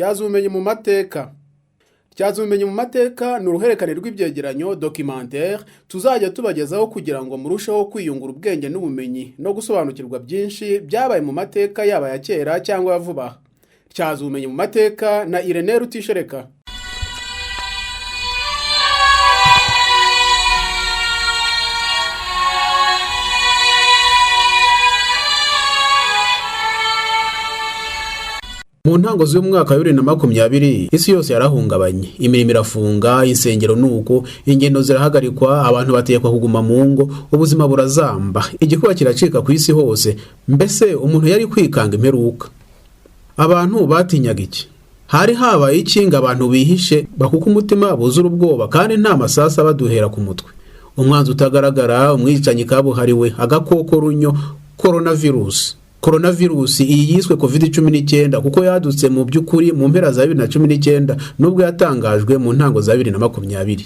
Tyaza ubumenyi mu mateka. Tyaza ubumenyi mu mateka ni uruhererekane rw'ibyegeranyo documentaire tuzajya tubagezaho kugira ngo murusheho kwiyungura ubwenge n'ubumenyi no gusobanukirwa byinshi byabaye mu mateka yaba ya kera cyangwa ya vuba. Tyaza ubumenyi mu mateka na Irene Rutishereka. Mu ntango z'umwaka wa 2020 isi yose yarahungabanye, imirimo irafunga, insengero nuko, ingendo zirahagarikwa, abantu batekwa kuguma mu ngo, ubuzima burazamba, igikuba kiracika ku isi hose. Mbese umuntu yari kwikanga imperuka. Abantu batinyaga iki? Hari habaye ikinga abantu bihishe bakuka umutima buzura ubwoba kandi nta masasa baduhera ku mutwe. Umwanzi utagaragara, umwicanyi kabuhariwe, agakoko runyo, coronavirus. Coronavirus iyi yiswe COVID-19 kuko yadutse mu by'ukuri mu mpera za 2019 nubwo yatangajwe mu ntango za 2020.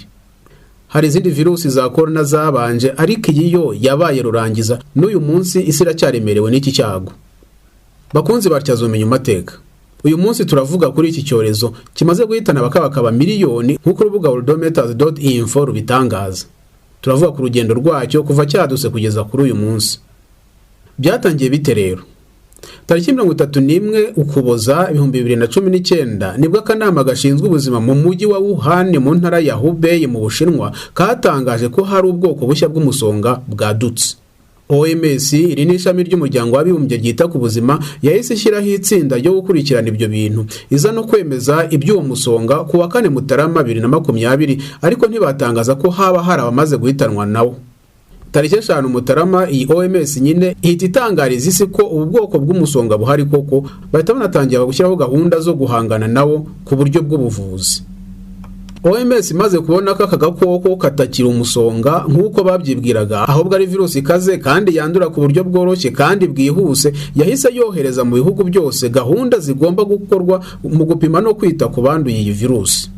Hari izindi virusi za corona zabanje ariko iyi yo yabaye rurangiza n'uyu munsi isi iracyaremerewe n'iki cyago. Bakunzi batyaza ubumenyi mu mateka. Uyu munsi turavuga kuri iki cyorezo kimaze guhitana bakaba miliyoni nk'uko urubuga worldometers.info rubitangaza. Turavuga ku rugendo rwacyo kuva cyaduse kugeza kuri uyu munsi. Byatangiye bite rero? Tariki 31 Ukuboza 2019 nibwo akanama gashinzwe ubuzima mu mujyi wa Wuhan mu ntara ya Hubei mu Bushinwa katangaje ko hari ubwoko bushya bw'umusonga bwadutse. OMS iri ni ishami ry'umuryango w'abibumbye ryita ku buzima yahise ishyiraho itsinda ryo gukurikirana ibyo bintu iza no kwemeza iby'uwo musonga ku wa 4 Mutarama 2020 ariko ntibatangaza ko haba hari abamaze guhitanwa nawo. Tariki 5 Mutarama iyi OMS nyine ihita itangariza isi ko ubu bwoko bw'umusonga buhari koko bahita banatangira gushyiraho gahunda zo guhangana nawo ku buryo bw'ubuvuzi. OMS maze kubona ko aka gakoko katakira umusonga nk'uko babyibwiraga ahubwo ari virusi ikaze kandi yandura ku buryo bworoshye kandi bwihuse, yahise yohereza mu bihugu byose gahunda zigomba gukorwa mu gupima no kwita ku banduye iyi virusi.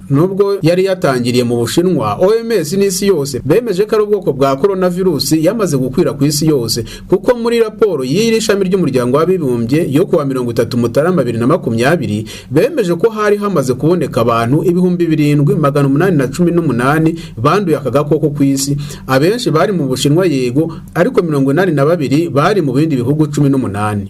Nubwo yari yatangiriye mu Bushinwa, OMS n'isi yose bemeje ko ari ubwoko bwa coronavirus yamaze gukwira ku isi yose kuko muri raporo y'iri shami ry'umuryango w'abibumbye yo kuwa 30 Mutarama 2020 bemeje ko hari hamaze kuboneka abantu 7818 banduye aka gakoko ku isi. Abenshi bari mu Bushinwa yego, ariko 82 bari mu bindi bihugu 18.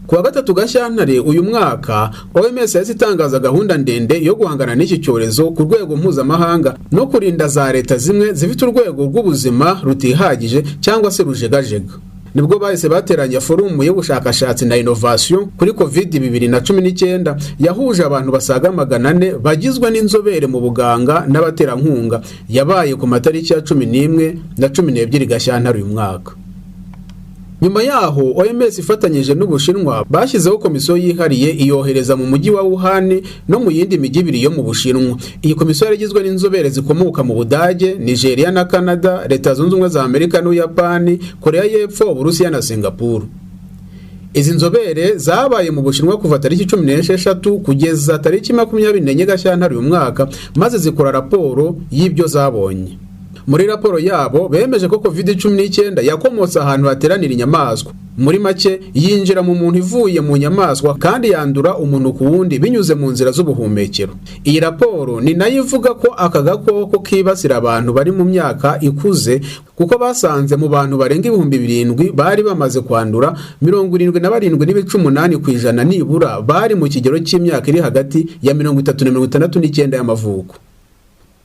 Kuwa 3 Gashyantare uyu mwaka OMS yazitangaza gahunda ndende yo guhangana n'iki cyorezo ku rwego mpuzamahanga no kurinda za leta zimwe zifite urwego rw'ubuzima rutihagije cyangwa se rujegajega. Nibwo bahise bateranya forumu y'ubushakashatsi na innovation kuri COVID-2019 yahuje abantu basaga 400 bagizwe n'inzobere mu buganga n'abaterankunga, yabaye ku matariki ya 11 na 12 Gashyantare uyu mwaka. Nyuma yaho OMS ifatanyije n'Ubushinwa bashyizeho komisiyo yihariye iyohereza mu mujyi wa Wuhan no mu yindi mijyi ibiri yo mu Bushinwa. Iyi komisiyo yarigizwe n'inzobere zikomoka mu Budage, Nigeria na Canada, Leta Zunze Ubumwe za Amerika n'Ubuyapani, Korea y'Epfo, Uburusiya na Singapore. Izi nzobere zabaye mu Bushinwa kuva tariki 16 kugeza tariki 24 Gashyantare uyu mwaka maze zikora raporo y'ibyo zabonye. Muri raporo yabo bemeje ko COVID-19 yakomotse ahantu hateranira inyamaswa. Muri make yinjira mu muntu ivuye mu nyamaswa kandi yandura umuntu ku wundi binyuze mu nzira z'ubuhumekero. Iyi raporo ni nayo ivuga ko aka gakoko kibasira abantu bari mu myaka ikuze kuko basanze mu bantu barenga 7,000 bari bamaze kwandura 77.8% nibura bari mu kigero cy'imyaka iri hagati ya 30 na 69 y'amavuko.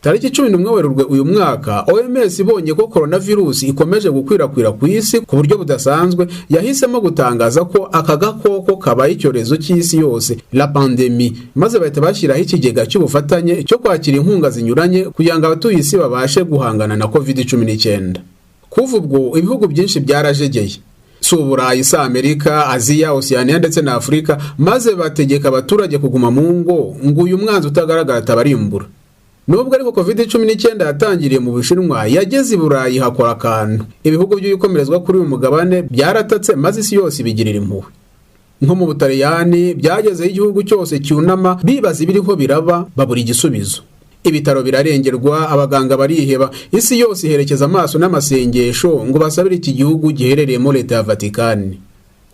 Tariki 11 Werurwe uyu mwaka OMS ibonye ko coronavirus ikomeje gukwirakwira ku isi ku buryo budasanzwe, yahisemo gutangaza ko aka gakoko kabaye icyorezo cy'isi yose, la pandemie, maze bahita bashyiraho ikigega cy'ubufatanye cyo kwakira inkunga zinyuranye kugira ngo abatuye isi babashe guhangana na COVID-19. Kuva ubwo ibihugu byinshi byarajegeye. Uburayi, Amerika, Aziya, Oceania ndetse na Afrika, maze bategeka abaturage kuguma mu ngo ngo uyu mwanzi utagaragara tabarimbura. Nubwo ariko COVID-19 yatangiriye mu Bushinwa, yageze i Burayi hakora akantu. Ibihugu by'ibikomerezwa kuri uyu mugabane byaratatse maze isi yose bigirira impuhwe. Nko mu Butaliyani byagezeho igihugu cyose cyunama bibaza ibiriho biraba babura igisubizo. Ibitaro birarengerwa, abaganga bariheba, isi yose iherekeza amaso n'amasengesho ngo basabire iki gihugu giherereye mu Leta ya Vatican.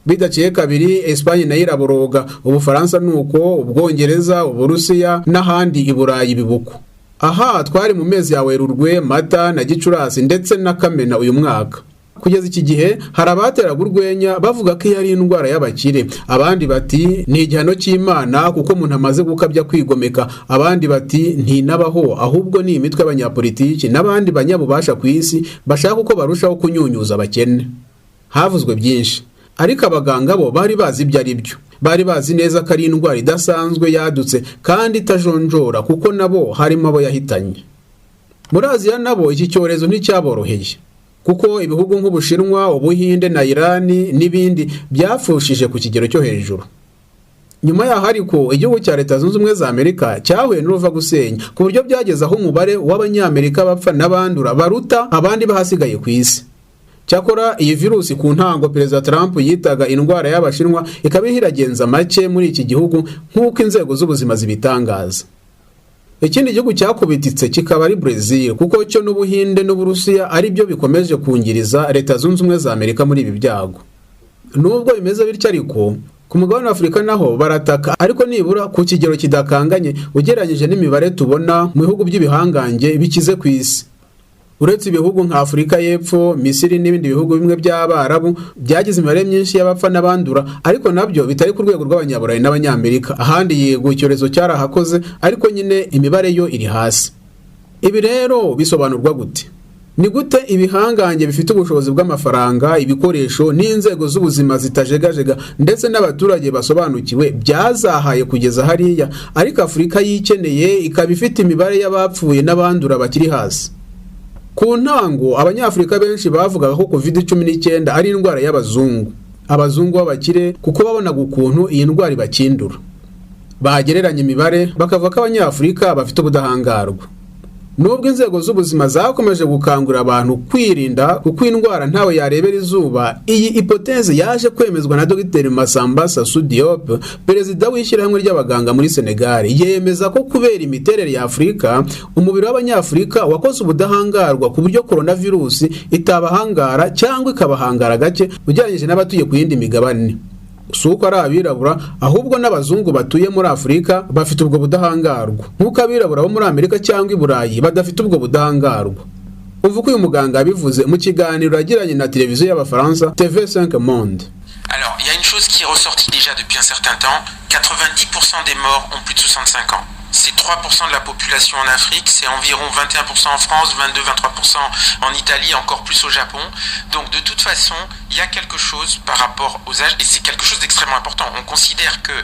bidaciye kabiri Espagne nayo iraboroga, Ubufaransa nuko, Ubwongereza, Uburusiya n'ahandi i Burayi bibuko. Aha twari mu mezi ya Werurwe, Mata na Gicurasi ndetse na Kamena uyu mwaka. Kugeza iki gihe hari abateraga urwenya bavuga ko yari indwara y'abakire, abandi bati ni igihano cy'Imana kuko umuntu amaze gukabya kwigomeka, abandi bati ntinabaho ahubwo ni imitwe y'abanyapolitiki n'abandi banyabubasha ku isi bashaka uko barushaho kunyunyuza abakene. Havuzwe byinshi, ariko abaganga bo bari bazi ibyo ari byo. Bari bazi neza ko ari indwara idasanzwe yadutse kandi itajonjora kuko nabo harimo abo yahitanye. Muri Aziya nabo iki cyorezo nticyaboroheye, kuko ibihugu nk'Ubushinwa, Ubuhinde na Irani n'ibindi byafushije ku kigero cyo hejuru. Nyuma yaho ariko igihugu cya Leta Zunze Ubumwe za Amerika cyahuye n'uruva gusenya, ku buryo byageze aho umubare w'abanyamerika bapfa n'abandura baruta abandi bahasigaye ku isi. Cyakora iyi virusi ku ntango Perezida Trump yitaga indwara y'Abashinwa ikaba ihiragenza make muri iki gihugu nk'uko inzego z'ubuzima zibitangaza. Ikindi gihugu cyakubititse kikaba ari Brazil, kuko cyo n'Ubuhinde n'Uburusiya ari byo bikomeje kungiriza Leta Zunze Ubumwe za Amerika muri ibi byago. Nubwo bimeze bityo ariko ku mugabane wa Afurika naho barataka, ariko nibura ku kigero kidakanganye ugereranyije n'imibare tubona mu bihugu by'ibihangange bikize ku isi. Uretse ibihugu nka Afurika y'Epfo, Misiri n'ibindi bihugu bimwe by'Abarabu byagize imibare myinshi y'abapfa n'abandura, ariko nabyo bitari ku rwego rw'Abanyaburayi n'Abanyamerika. Ahandi yego icyorezo cyarahakoze, ariko nyine imibare yo iri hasi. Ibi rero bisobanurwa gute? Ni gute ibihangange bifite ubushobozi bw'amafaranga, ibikoresho n'inzego z'ubuzima zitajegajega ndetse n'abaturage basobanukiwe byazahaye kugeza hariya, ariko Afurika yikeneye ikaba ifite imibare y'abapfuye n'abandura bakiri hasi? Ku ntango Abanyafurika benshi bavugaga ko COVID-19 ari indwara y'abazungu, abazungu b'abakire, kuko babonaga ukuntu iyi ndwara ibakindura. Bagereranya imibare bakavuga ko Abanyafurika bafite ubudahangarwa. Nubwo inzego z'ubuzima zakomeje gukangurira abantu kwirinda kuko indwara ntawe yarebera izuba, iyi hipoteze yaje kwemezwa na Dr Massamba Sassou Diop, perezida w'ishyirahamwe ry'abaganga muri Senegal. Yemeza ko kubera imiterere ya Afurika, umubiri w'Abanyafurika wakoze ubudahangarwa ku buryo coronavirus itabahangara cyangwa ikabahangara gake ugereranyije n'abatuye ku yindi migabane. Suko ari abirabura ahubwo n'abazungu batuye muri Afurika bafite ubwo budahangarwa, nk'uko abirabura bo muri Amerika cyangwa i Burayi badafite ubwo budahangarwa. Uvuga uyu muganga yabivuze mu kiganiro yagiranye na televiziyo y'Abafaransa TV5 Monde. Alors, il y a une chose qui est ressortie déjà depuis un certain temps, 90% des morts ont plus de 65 ans. C'est 3% de la population en Afrique, c'est environ 21% en France, 22-23% en Italie, encore plus au Japon. Donc de toute façon, il y a quelque chose par rapport aux âges, et c'est quelque chose d'extrêmement important. On considère que,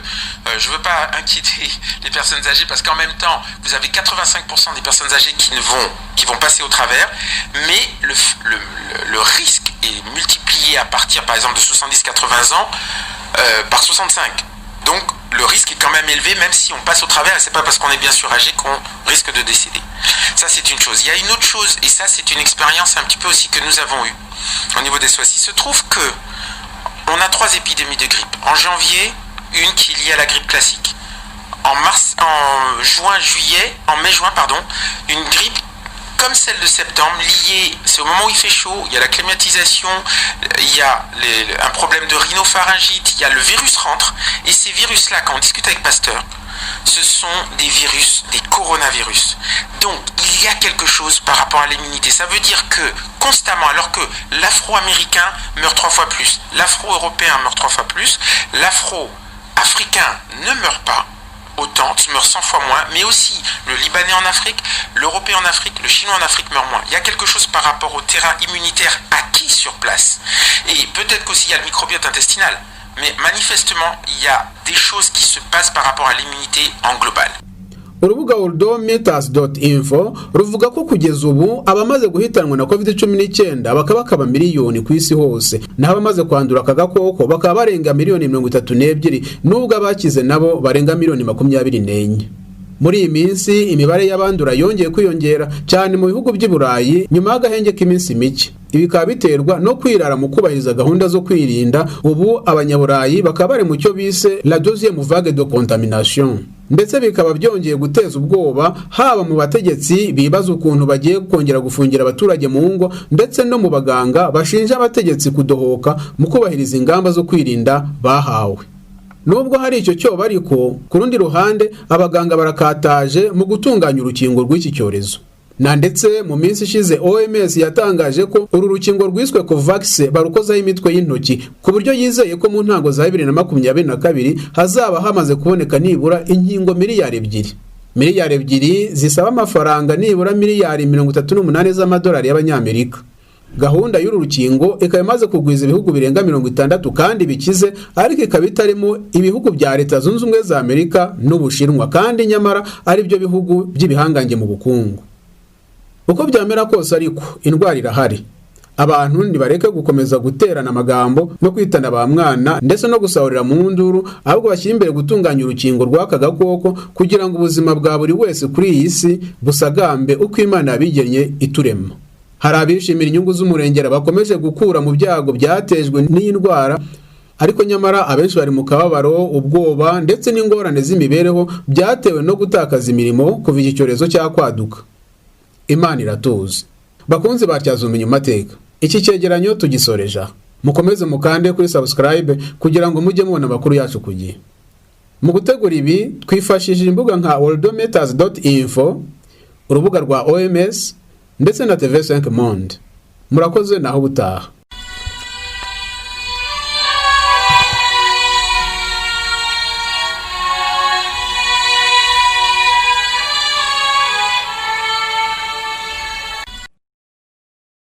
je ne veux pas inquiéter les personnes âgées, parce qu'en même temps, vous avez 85% des personnes âgées qui vont passer au travers, mais le risque est multiplié à partir, par exemple, de 70-80 ans par 65. Donc le risque est quand même élevé, même si on passe au travers, et c'est pas parce qu'on est bien sûr âgé qu'on risque de décéder. Ça c'est une chose. Il y a une autre chose, et ça c'est une expérience un petit peu aussi que nous avons eue au niveau des SOAS. Il se trouve que on a 3 épidémies de grippe. En janvier, une qui est liée à la grippe classique. En mai-juin, une grippe comme celle de septembre, liée, c'est au moment où il fait chaud, il y a la climatisation, il y a un problème de rhinopharyngite, il y a le virus rentre, et ces virus-là, quand on discute avec Pasteur, ce sont des virus, des coronavirus. Donc, il y a quelque chose par rapport à l'immunité. Ça veut dire que, constamment, alors que l'afro-américain meurt 3 fois plus, l'afro-européen meurt 3 fois plus, l'afro-africain ne meurt pas autant, meurt 100 fois moins, mais aussi le Libanais en Afrique, l'Européen en Afrique, le Chinois en Afrique meurt moins. Il y a quelque chose par rapport au terrain immunitaire acquis sur place. Et peut-être qu'aussi il y a le microbiote intestinal, mais manifestement, il y a des choses qui se passent par rapport à l'immunité en global. Urubuga worldometers.info ruvuga ko kugeza ubu abamaze guhitanwa na COVID-19 bakaba miliyoni ku isi hose, naho abamaze kwandura aka gakoko bakaba barenga miliyoni 32, nubwo abakize nabo barenga miliyoni 24. Muri iyi minsi imibare y'abandura yongeye kwiyongera cyane mu bihugu by'i Burayi nyuma y'agahenge k'iminsi mike. Ibi bikaba biterwa no kwirara mu kubahiriza gahunda zo kwirinda. Ubu abanyaburayi bakaba bari mu cyo bise la deuxième vague de contamination. ndetse bikaba byongeye guteza ubwoba haba mu bategetsi bibaza ukuntu bagiye kongera gufungira abaturage mu ngo, ndetse no mu baganga bashinja abategetsi kudohoka mu kubahiriza ingamba zo kwirinda bahawe. Nubwo hari icyo cyoba ariko ku rundi ruhande abaganga barakataje mu gutunganya urukingo rw'iki cyorezo. Na ndetse mu minsi ishize OMS yatangaje ko uru rukingo rwiswe Covax barukozaho imitwe y'intoki ku buryo yizeye ko mu ntango za 2022 hazaba hamaze kuboneka nibura inkingo miliyari 2. Miliyari 2 zisaba amafaranga nibura miliyari 38 z'amadolari y'abanyamerika. Gahunda y'uru rukingo ikaba imaze kugwiza ibihugu birenga 60 kandi bikize, ariko ikaba itarimo ibihugu bya Leta Zunze Ubumwe za Amerika n'Ubushinwa, kandi nyamara ari byo bihugu by'ibihangange mu bukungu. Uko byamera kose ariko indwara irahari. Abantu ntibareke gukomeza guterana amagambo no kwitana ba mwana ndetse no gusahurira mu nduru, ahubwo bashyira imbere gutunganya urukingo rw'aka gakoko kugira ngo ubuzima bwa buri wese kuri iyi si busagambe uko Imana yabigennye iturema. Hari abishimira inyungu z'umurengera bakomeje gukura mu byago byatejwe n'iyi ndwara, ariko nyamara abenshi bari mu kababaro, ubwoba ndetse n'ingorane z'imibereho byatewe no gutakaza imirimo kuva iki cyorezo cyakwaduka. Imana iratuzi. Bakunzi batyaza umenye mateka. Iki cyegeranyo tugisoreja. Mukomeze mukande kuri subscribe kugira ngo mujye mubona amakuru yacu ku gihe. Mu gutegura ibi twifashishije imbuga nka worldometers.info, urubuga rwa OMS ndetse na TV5 Monde. Murakoze naho butaha.